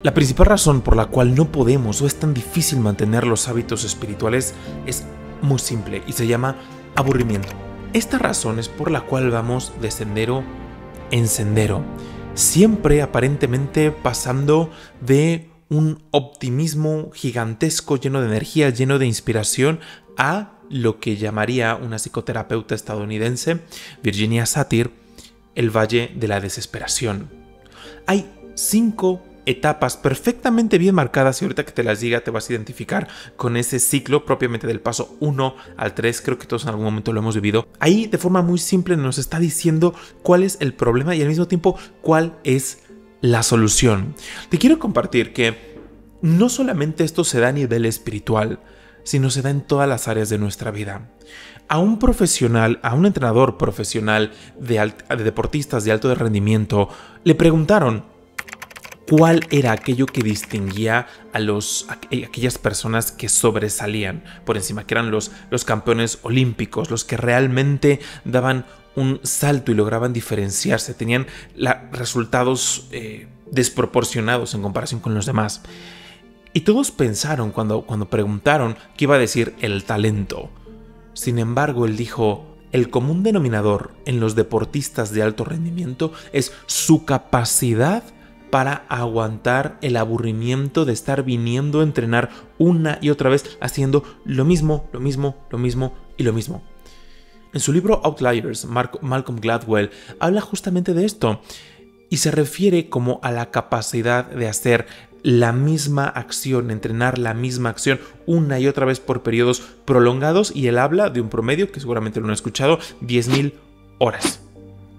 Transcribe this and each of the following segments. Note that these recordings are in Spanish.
La principal razón por la cual no podemos o es tan difícil mantener los hábitos espirituales es muy simple y se llama aburrimiento. Esta razón es por la cual vamos de sendero en sendero, siempre aparentemente pasando de un optimismo gigantesco, lleno de energía, lleno de inspiración, a lo que llamaría una psicoterapeuta estadounidense, Virginia Satir, el valle de la desesperación. Hay 5 etapas perfectamente bien marcadas y ahorita que te las diga te vas a identificar con ese ciclo propiamente del paso 1 al 3, creo que todos en algún momento lo hemos vivido. Ahí de forma muy simple nos está diciendo cuál es el problema y al mismo tiempo cuál es la solución. Te quiero compartir que no solamente esto se da a nivel espiritual, sino se da en todas las áreas de nuestra vida. A un profesional, a un entrenador profesional de deportistas de alto rendimiento, le preguntaron ¿cuál era aquello que distinguía a aquellas personas que sobresalían por encima, que eran los campeones olímpicos, los que realmente daban un salto y lograban diferenciarse, tenían resultados desproporcionados en comparación con los demás? Y todos pensaron cuando preguntaron que iba a decir el talento. Sin embargo, él dijo: el común denominador en los deportistas de alto rendimiento es su capacidad para aguantar el aburrimiento de estar viniendo a entrenar una y otra vez haciendo lo mismo. En su libro Outliers, Malcolm Gladwell habla justamente de esto y se refiere como a la capacidad de hacer la misma acción, entrenar la misma acción una y otra vez por periodos prolongados, y él habla de un promedio que seguramente lo han escuchado: 10,000 horas.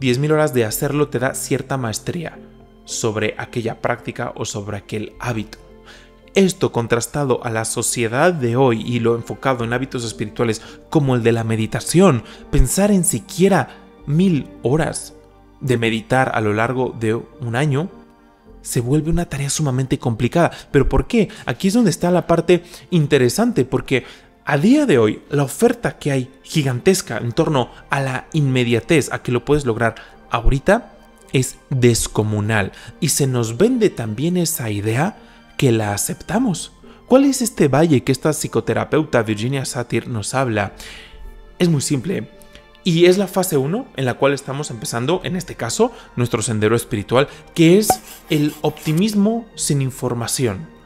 10,000 horas de hacerlo te da cierta maestría sobre aquella práctica o sobre aquel hábito. Esto contrastado a la sociedad de hoy y lo enfocado en hábitos espirituales como el de la meditación, pensar en siquiera 1,000 horas de meditar a lo largo de un año se vuelve una tarea sumamente complicada. ¿Pero por qué? Aquí es donde está la parte interesante, porque a día de hoy la oferta que hay gigantesca en torno a la inmediatez, a que lo puedes lograr ahorita, es descomunal, y se nos vende también esa idea que la aceptamos. ¿Cuál es este valle que esta psicoterapeuta Virginia Satir nos habla? Es muy simple y es la fase 1 en la cual estamos empezando, en este caso, nuestro sendero espiritual, que es el optimismo sin información.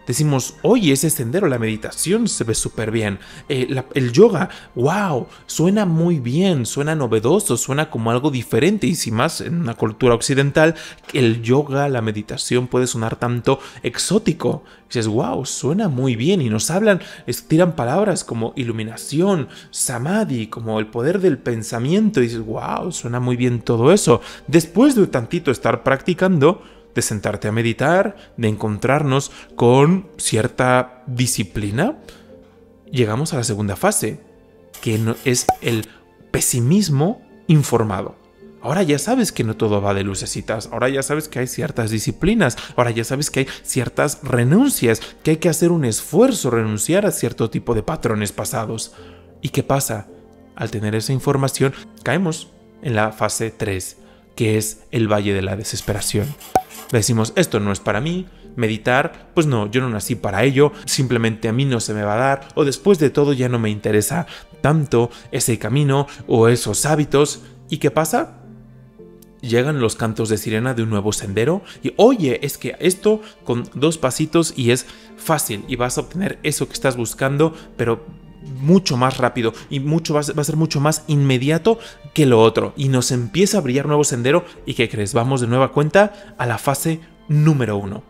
Decimos: oye, ese sendero, la meditación se ve súper bien, el yoga, wow, suena muy bien, suena novedoso, suena como algo diferente, y si más en una cultura occidental, el yoga, la meditación puede sonar tanto exótico. Dices: wow, suena muy bien, y nos hablan, tiran palabras como iluminación, samadhi, como el poder del pensamiento, y dices: wow, suena muy bien todo eso. Después de tantito estar practicando, de sentarte a meditar, de encontrarnos con cierta disciplina, llegamos a la segunda fase, que es el pesimismo informado. Ahora ya sabes que no todo va de lucecitas, ahora ya sabes que hay ciertas disciplinas, ahora ya sabes que hay ciertas renuncias, que hay que hacer un esfuerzo, renunciar a cierto tipo de patrones pasados. ¿Y qué pasa? Al tener esa información, caemos en la fase 3, que es el valle de la desesperación. Decimos: esto no es para mí, meditar, pues no, yo no nací para ello, simplemente a mí no se me va a dar, o después de todo ya no me interesa tanto ese camino o esos hábitos. ¿Y qué pasa? Llegan los cantos de sirena de un nuevo sendero y oye, es que esto con 2 pasitos y es fácil y vas a obtener eso que estás buscando, pero mucho más rápido y va a ser mucho más inmediato que lo otro, y nos empieza a brillar nuevo sendero. ¿Y qué crees? Vamos de nueva cuenta a la fase número 1,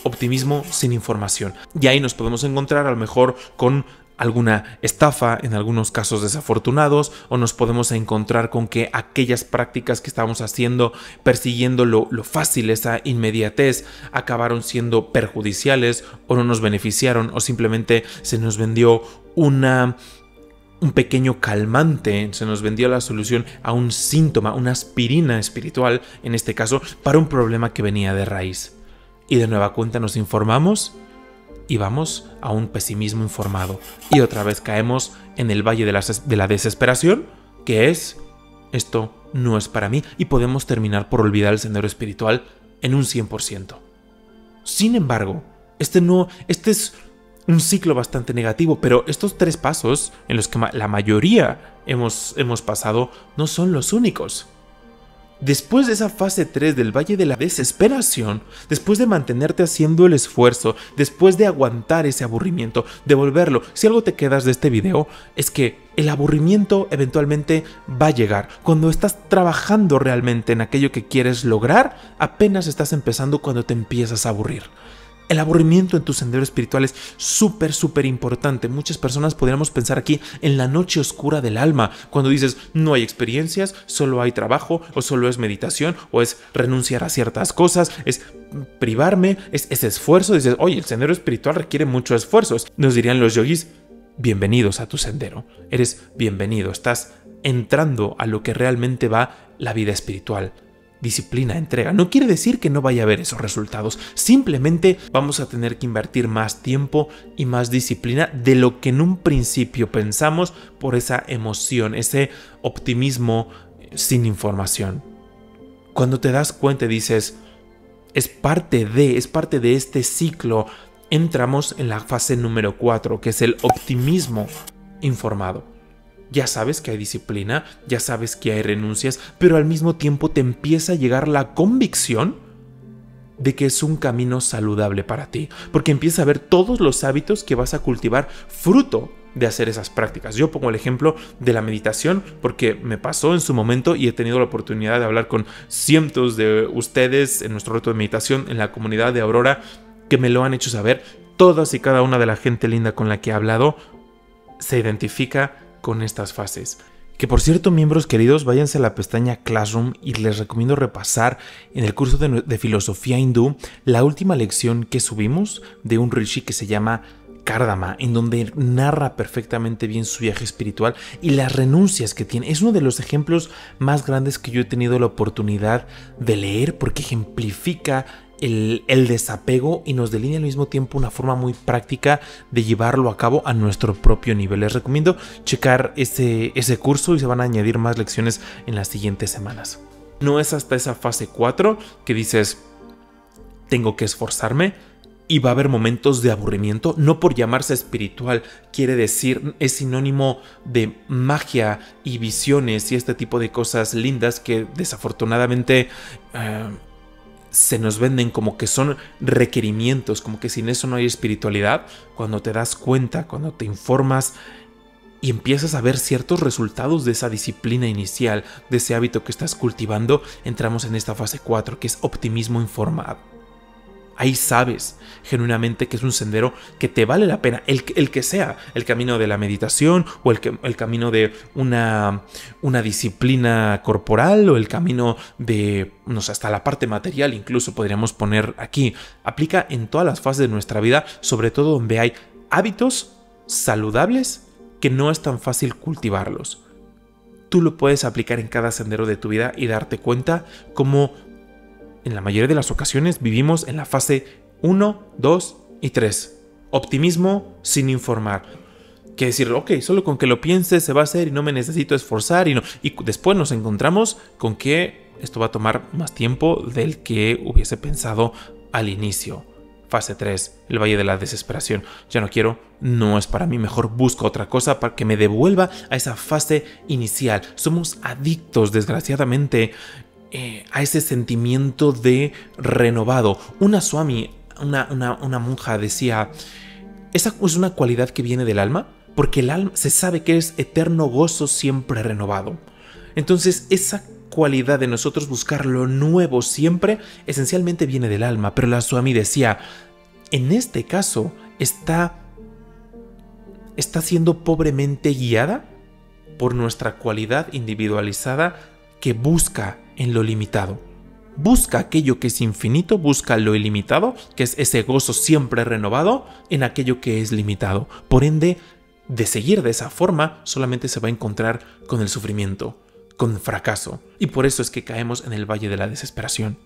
optimismo sin información, y ahí nos podemos encontrar a lo mejor con alguna estafa, en algunos casos desafortunados, o nos podemos encontrar con que aquellas prácticas que estábamos haciendo, persiguiendo lo fácil, esa inmediatez, acabaron siendo perjudiciales o no nos beneficiaron, o simplemente se nos vendió un pequeño calmante, se nos vendió la solución a un síntoma, una aspirina espiritual, en este caso, para un problema que venía de raíz. Y de nueva cuenta nos informamos y vamos a un pesimismo informado. Y otra vez caemos en el valle de la desesperación, que es: esto no es para mí, y podemos terminar por olvidar el sendero espiritual en un 100%. Sin embargo, este es un ciclo bastante negativo, pero estos 3 pasos en los que la mayoría hemos pasado no son los únicos. Después de esa fase 3 del Valle de la Desesperación, después de mantenerte haciendo el esfuerzo, después de aguantar ese aburrimiento, devolverlo, si algo te quedas de este video, es que el aburrimiento eventualmente va a llegar. Cuando estás trabajando realmente en aquello que quieres lograr, apenas estás empezando cuando te empiezas a aburrir. El aburrimiento en tu sendero espiritual es súper importante. Muchas personas podríamos pensar aquí en la noche oscura del alma, cuando dices no hay experiencias, solo hay trabajo, o solo es meditación, o es renunciar a ciertas cosas, es privarme, es esfuerzo. Dices, oye, el sendero espiritual requiere mucho esfuerzo. Nos dirían los yogis, bienvenidos a tu sendero. Eres bienvenido, estás entrando a lo que realmente va la vida espiritual. Disciplina, entrega. No quiere decir que no vaya a haber esos resultados. Simplemente vamos a tener que invertir más tiempo y más disciplina de lo que en un principio pensamos por esa emoción, ese optimismo sin información. Cuando te das cuenta y dices, es parte de este ciclo, entramos en la fase número 4, que es el optimismo informado. Ya sabes que hay disciplina, ya sabes que hay renuncias, pero al mismo tiempo te empieza a llegar la convicción de que es un camino saludable para ti, porque empieza a ver todos los hábitos que vas a cultivar fruto de hacer esas prácticas. Yo pongo el ejemplo de la meditación porque me pasó en su momento y he tenido la oportunidad de hablar con cientos de ustedes en nuestro reto de meditación en la comunidad de Aurora que me lo han hecho saber. Todas y cada una de la gente linda con la que he hablado se identifica con estas fases. Que por cierto, miembros queridos, váyanse a la pestaña Classroom y les recomiendo repasar en el curso de filosofía hindú la última lección que subimos de un rishi que se llama Kardama, en donde narra perfectamente bien su viaje espiritual y las renuncias que tiene. Es uno de los ejemplos más grandes que yo he tenido la oportunidad de leer porque ejemplifica el desapego y nos delinea al mismo tiempo una forma muy práctica de llevarlo a cabo a nuestro propio nivel. Les recomiendo checar ese curso y se van a añadir más lecciones en las siguientes semanas. No es hasta esa fase 4 que dices, tengo que esforzarme y va a haber momentos de aburrimiento. No por llamarse espiritual quiere decir, es sinónimo de magia y visiones y este tipo de cosas lindas que desafortunadamente se nos venden como que son requerimientos, como que sin eso no hay espiritualidad. Cuando te das cuenta, cuando te informas y empiezas a ver ciertos resultados de esa disciplina inicial, de ese hábito que estás cultivando, entramos en esta fase 4, que es optimismo informado. Ahí sabes genuinamente que es un sendero que te vale la pena, el que sea, el camino de la meditación o el camino de una disciplina corporal o el camino de, no sé, hasta la parte material incluso podríamos poner aquí. Aplica en todas las fases de nuestra vida, sobre todo donde hay hábitos saludables que no es tan fácil cultivarlos. Tú lo puedes aplicar en cada sendero de tu vida y darte cuenta cómo en la mayoría de las ocasiones vivimos en la fase 1, 2 y 3. Optimismo sin informar. Que decir, ok, solo con que lo piense se va a hacer y no me necesito esforzar. Y después nos encontramos con que esto va a tomar más tiempo del que hubiese pensado al inicio. Fase 3, el Valle de la Desesperación. Ya no quiero, no es para mí, mejor busco otra cosa para que me devuelva a esa fase inicial. Somos adictos, desgraciadamente, a ese sentimiento de renovado. Una swami, una monja decía, esa es una cualidad que viene del alma, porque el alma se sabe que es eterno gozo siempre renovado. Entonces esa cualidad de nosotros buscar lo nuevo siempre, esencialmente viene del alma. Pero la swami decía, en este caso está siendo pobremente guiada por nuestra cualidad individualizada que busca en lo limitado. Busca aquello que es infinito, busca lo ilimitado, que es ese gozo siempre renovado en aquello que es limitado. Por ende, de seguir de esa forma, solamente se va a encontrar con el sufrimiento, con fracaso. Y por eso es que caemos en el Valle de la Desesperación.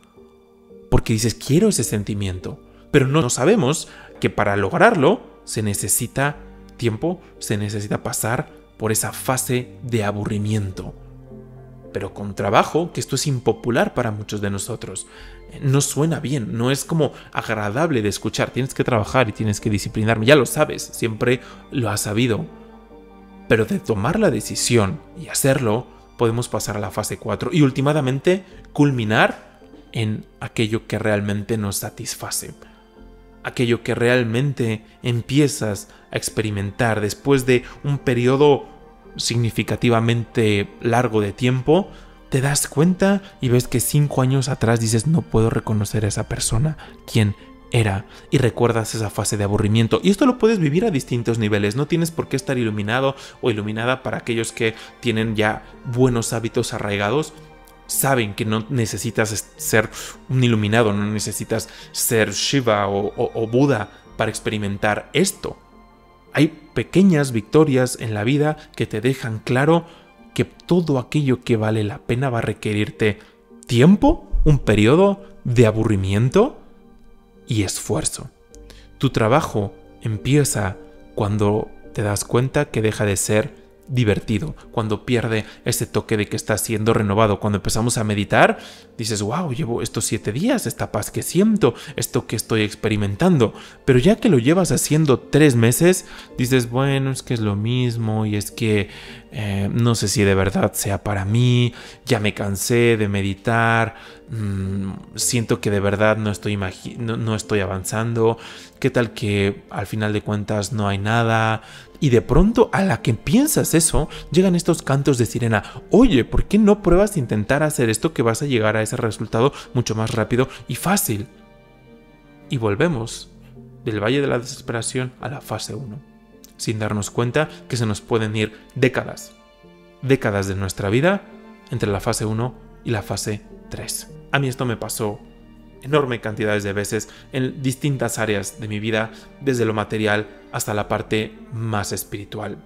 Porque dices, quiero ese sentimiento, pero no sabemos que para lograrlo se necesita tiempo, se necesita pasar por esa fase de aburrimiento. pero con trabajo, que esto es impopular para muchos de nosotros. No suena bien, no es como agradable de escuchar. Tienes que trabajar y tienes que disciplinarme, ya lo sabes, siempre lo has sabido. Pero de tomar la decisión y hacerlo, podemos pasar a la fase 4 y últimamente culminar en aquello que realmente nos satisface. Aquello que realmente empiezas a experimentar después de un periodo significativamente largo de tiempo. Te das cuenta y ves que 5 años atrás dices, no puedo reconocer a esa persona, quién era, y recuerdas esa fase de aburrimiento. Y esto lo puedes vivir a distintos niveles, no tienes por qué estar iluminado o iluminada. Para aquellos que tienen ya buenos hábitos arraigados, saben que no necesitas ser un iluminado, no necesitas ser Shiva o Buda para experimentar esto. Hay pequeñas victorias en la vida que te dejan claro que todo aquello que vale la pena va a requerirte tiempo, un periodo de aburrimiento y esfuerzo. Tu trabajo empieza cuando te das cuenta que deja de ser divertido, cuando pierde ese toque de que está siendo renovado. Cuando empezamos a meditar, dices, wow, llevo estos 7 días, esta paz que siento, esto que estoy experimentando. Pero ya que lo llevas haciendo 3 meses, dices, bueno, es que es lo mismo y es que no sé si de verdad sea para mí, ya me cansé de meditar, siento que de verdad no estoy avanzando, qué tal que al final de cuentas no hay nada. Y de pronto, a la que piensas eso, llegan estos cantos de sirena. Oye, ¿por qué no pruebas a intentar hacer esto, que vas a llegar a ese resultado mucho más rápido y fácil? Y volvemos del valle de la desesperación a la fase 1, sin darnos cuenta que se nos pueden ir décadas de nuestra vida entre la fase 1 y la fase 3. A mí esto me pasó enorme cantidades de veces en distintas áreas de mi vida, desde lo material hasta la parte más espiritual.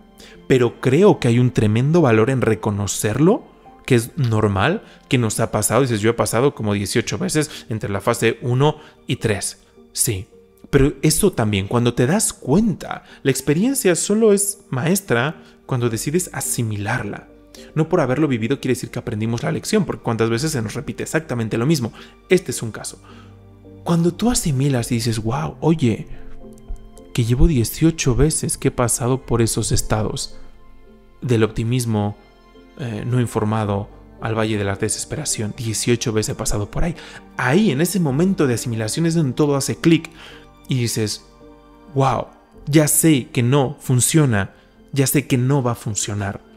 Pero creo que hay un tremendo valor en reconocerlo, que es normal, que nos ha pasado. Dices, yo he pasado como 18 veces entre la fase 1 y 3. Sí, pero eso también, cuando te das cuenta, la experiencia solo es maestra cuando decides asimilarla. No por haberlo vivido quiere decir que aprendimos la lección, porque cuántas veces se nos repite exactamente lo mismo. Este es un caso. Cuando tú asimilas y dices, wow, oye, que llevo 18 veces que he pasado por esos estados del optimismo no informado al valle de la desesperación, 18 veces he pasado por ahí. Ahí, en ese momento de asimilación, es donde todo hace clic y dices, wow, ya sé que no funciona, ya sé que no va a funcionar.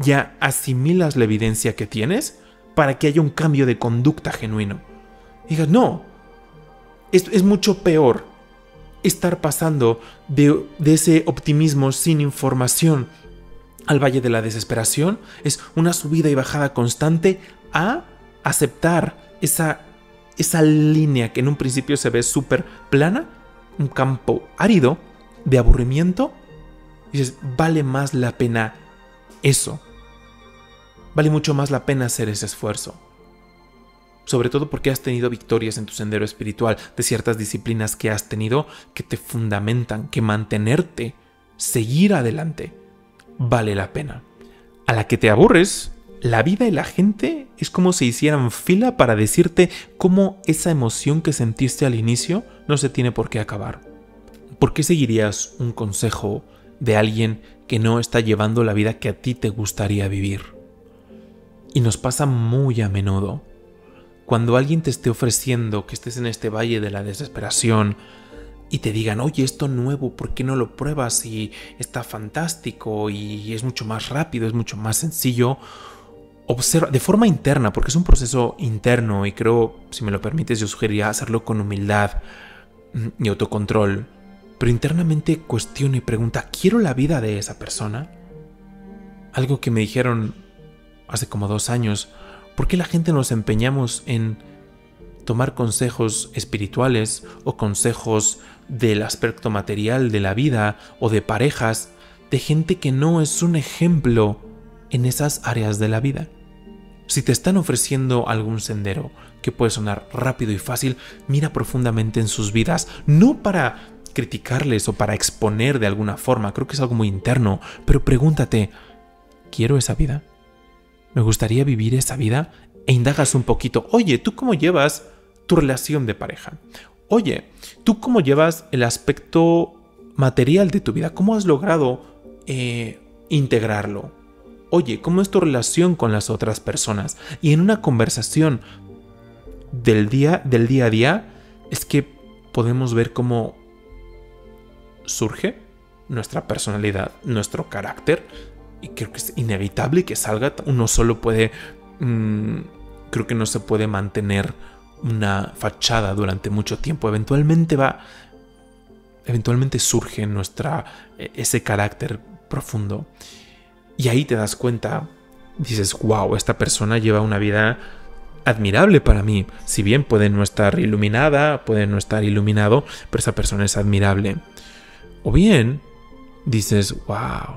Ya asimilas la evidencia que tienes para que haya un cambio de conducta genuino. Y digas, no, es mucho peor estar pasando de ese optimismo sin información al valle de la desesperación. Es una subida y bajada constante a aceptar esa línea que en un principio se ve súper plana, un campo árido de aburrimiento. Y dices, vale más la pena eso. Vale mucho más la pena hacer ese esfuerzo. Sobre todo porque has tenido victorias en tu sendero espiritual, de ciertas disciplinas que has tenido que te fundamentan, que mantenerte, seguir adelante, vale la pena. A la que te aburres, la vida y la gente es como si hicieran fila para decirte cómo esa emoción que sentiste al inicio no se tiene por qué acabar. ¿Por qué seguirías un consejo de alguien que no está llevando la vida que a ti te gustaría vivir? Y nos pasa muy a menudo. Cuando alguien te esté ofreciendo que estés en este valle de la desesperación y te digan, oye, esto nuevo, ¿por qué no lo pruebas? Y está fantástico y es mucho más rápido, es mucho más sencillo. Observa de forma interna, porque es un proceso interno y creo, si me lo permites, yo sugeriría hacerlo con humildad y autocontrol. Pero internamente cuestiona y pregunta, ¿quiero la vida de esa persona? Algo que me dijeron hace como 2 años, ¿por qué la gente nos empeñamos en tomar consejos espirituales o consejos del aspecto material de la vida o de parejas de gente que no es un ejemplo en esas áreas de la vida? Si te están ofreciendo algún sendero que puede sonar rápido y fácil, mira profundamente en sus vidas, no para criticarles o para exponer de alguna forma, creo que es algo muy interno, pero pregúntate, ¿quiero esa vida? me gustaría vivir esa vida, e indagas un poquito. Oye, ¿tú cómo llevas tu relación de pareja? Oye, ¿tú cómo llevas el aspecto material de tu vida? ¿Cómo has logrado integrarlo? Oye, ¿cómo es tu relación con las otras personas? Y en una conversación del día a día es que podemos ver cómo surge nuestra personalidad, nuestro carácter, y creo que es inevitable que salga. Uno solo puede, creo que no se puede mantener una fachada durante mucho tiempo. Eventualmente surge ese carácter profundo. Y ahí te das cuenta, dices, wow, esta persona lleva una vida admirable para mí. Si bien puede no estar iluminada, puede no estar iluminado, pero esa persona es admirable. O bien dices, wow,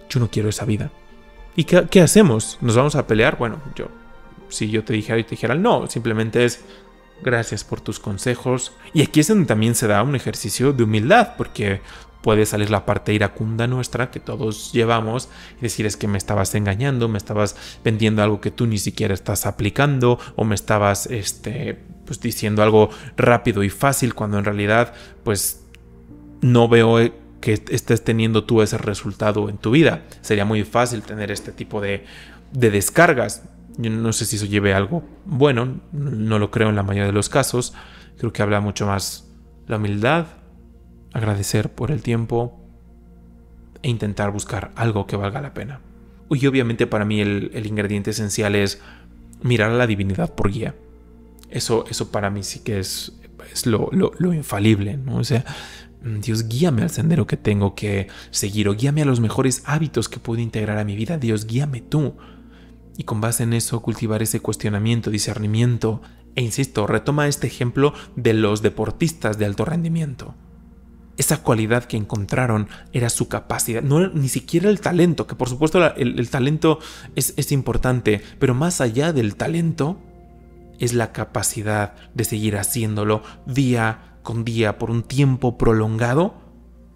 yo no quiero esa vida. ¿Y qué hacemos? ¿Nos vamos a pelear? Bueno, si yo te dijera no, simplemente es gracias por tus consejos. Y aquí es donde también se da un ejercicio de humildad, porque puede salir la parte iracunda nuestra que todos llevamos y decir, es que me estabas engañando, me estabas vendiendo algo que tú ni siquiera estás aplicando, o me estabas pues diciendo algo rápido y fácil, cuando en realidad pues no veo que estés teniendo tú ese resultado en tu vida. Sería muy fácil tener este tipo de descargas. Yo no sé si eso lleve a algo bueno, no lo creo en la mayoría de los casos. Creo que habla mucho más la humildad, agradecer por el tiempo e intentar buscar algo que valga la pena. Y obviamente para mí el ingrediente esencial es mirar a la divinidad por guía. Eso para mí sí que es lo infalible, ¿no? O sea, Dios, guíame al sendero que tengo que seguir, o guíame a los mejores hábitos que puedo integrar a mi vida. Dios, guíame tú. Y con base en eso cultivar ese cuestionamiento, discernimiento. E insisto, retoma este ejemplo de los deportistas de alto rendimiento. Esa cualidad que encontraron era su capacidad, no ni siquiera el talento, que por supuesto el talento es importante, pero más allá del talento es la capacidad de seguir haciéndolo día con día por un tiempo prolongado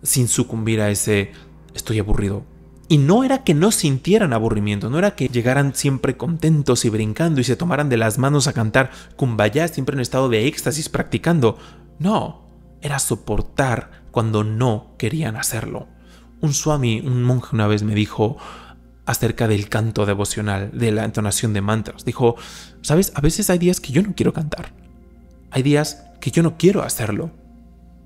sin sucumbir a ese estoy aburrido. Y no era que no sintieran aburrimiento, no era que llegaran siempre contentos y brincando y se tomaran de las manos a cantar Kumbaya siempre en estado de éxtasis practicando. No, era soportar cuando no querían hacerlo. Un swami, un monje, una vez me dijo acerca del canto devocional, de la entonación de mantras. Dijo, ¿sabes? A veces hay días que yo no quiero cantar. Hay días que yo no quiero hacerlo.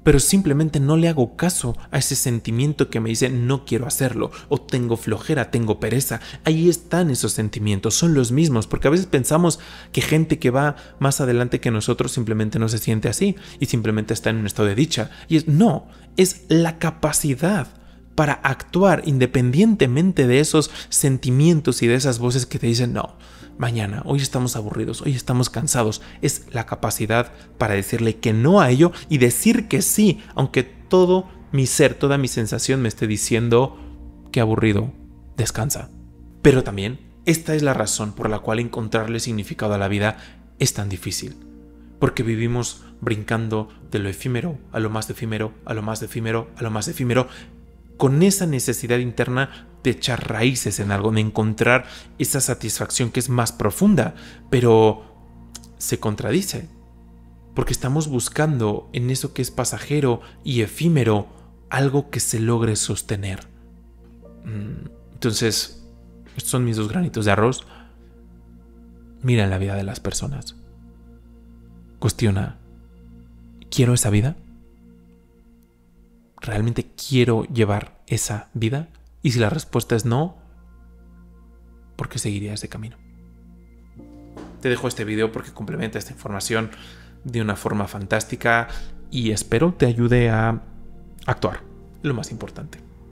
Pero simplemente no le hago caso a ese sentimiento que me dice no quiero hacerlo, o tengo flojera, tengo pereza. Ahí están esos sentimientos, son los mismos, porque a veces pensamos que gente que va más adelante que nosotros simplemente no se siente así y simplemente está en un estado de dicha. Y es la capacidad para actuar independientemente de esos sentimientos y de esas voces que te dicen no. Mañana, hoy estamos aburridos, hoy estamos cansados. Es la capacidad para decirle que no a ello y decir que sí, aunque todo mi ser, toda mi sensación me esté diciendo que aburrido, descansa. Pero también, esta es la razón por la cual encontrarle significado a la vida es tan difícil. Porque vivimos brincando de lo efímero a lo más efímero, a lo más efímero, a lo más efímero, con esa necesidad interna de echar raíces en algo, de encontrar esa satisfacción que es más profunda, pero se contradice, porque estamos buscando en eso que es pasajero y efímero algo que se logre sostener. Entonces, estos son mis 2 granitos de arroz. Mira en la vida de las personas. Cuestiona, ¿quiero esa vida? ¿Realmente quiero llevar esa vida? Y si la respuesta es no, ¿por qué seguiría ese camino? Te dejo este video porque complementa esta información de una forma fantástica y espero te ayude a actuar, lo más importante.